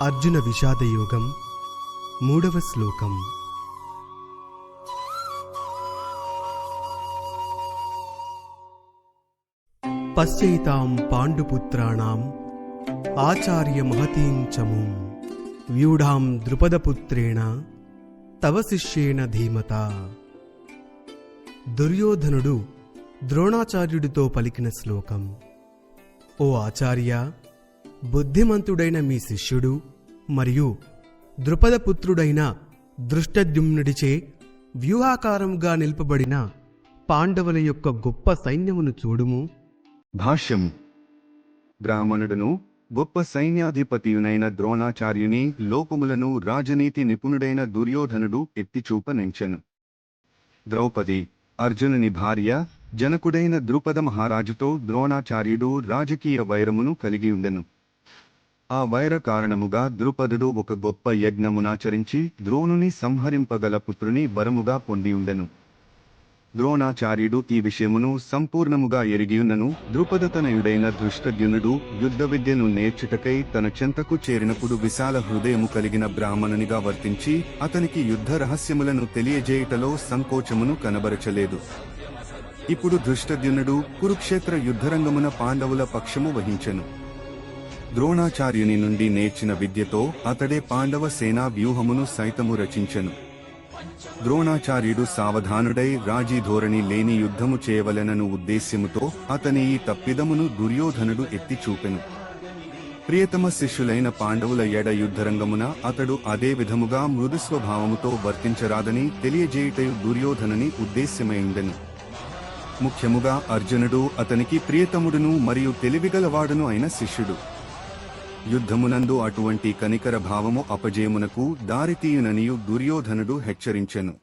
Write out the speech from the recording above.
అర్జున విషాదయోగం మూడవ శ్లోకం. పశ్యైతాం పాండుపుత్రాణం ఆచార్య మహతీం చమూం వ్యూఢాం ద్రుపదపుత్రేణ తవ శిష్యేణ ధీమత. దుర్యోధనుడు ద్రోణాచార్యుడితో పలికిన శ్లోకం. ఓ ఆచార్య, బుద్ధిమంతుడైన మీ శిష్యుడు మరియు ద్రుపదపుత్రుడైన దృష్టద్యుమ్నుడిచే వ్యూహాకారంగా నిలుపబడిన పాండవుల యొక్క గొప్ప సైన్యమును చూడుము. భాష్యం. బ్రాహ్మణుడును గొప్ప సైన్యాధిపతియునైన ద్రోణాచార్యుని లోకములను రాజనీతి నిపుణుడైన దుర్యోధనుడు ఎత్తిచూపనించెను. ద్రౌపది, అర్జునుని భార్య, జనకుడైన ద్రుపద మహారాజుతో ద్రోణాచార్యుడు రాజకీయ వైరమును కలిగి ఉండెను. ఆ వైర కారణముగా ద్రుపదుడు ఒక గొప్ప యజ్ఞమునాచరించి ద్రోణుని సంహరింపగల పుత్రుని వరముగా పొందియుండెను. ద్రోణాచార్యుడు ఈ విషయమును సంపూర్ణముగా ఎరిగియున్నను ద్రుపదతనయుడైన దృష్టద్యుమ్నుడు యుద్ధ విద్యను నేర్చుటకై తన చెంతకు చేరినప్పుడు విశాల హృదయము కలిగిన బ్రాహ్మణునిగా వర్తించి అతనికి యుద్ధ రహస్యములను తెలియజేయుటలో సంకోచమును కనబరచలేదు. ఇప్పుడు దృష్టద్యుమ్నుడు కురుక్షేత్ర యుద్ధరంగమున పాండవుల పక్షము వహించెను. ద్రోణాచార్యుని నుండి నేర్చిన విద్యతో అతడే పాండవ సేనా వ్యూహమును సైతము రచించెను. ద్రోణాచార్యుడు సావధానుడై రాజీ ధోరణి లేని యుద్ధము చేయవలెనను ఉద్దేశ్యముతో అతని ఈ తప్పిదమును దుర్యోధనుడు ఎత్తి చూపెను. ప్రియతమ శిష్యులైన పాండవుల ఎడ యుద్ధరంగమున అతడు అదే విధముగా మృదుస్వభావముతో వర్తించరాదని తెలియజేయుటయు దుర్యోధనుని ఉద్దేశ్యమైండెను. ముఖ్యముగా అర్జునుడు అతనికి ప్రియతముడును మరియు తెలివిగలవాడును అయిన శిష్యుడు. యుద్ధమునందు అటువంటి కనికర భావము అపజయమునకు దారితీయుననియు దుర్యోధనుడు హెచ్చరించెను.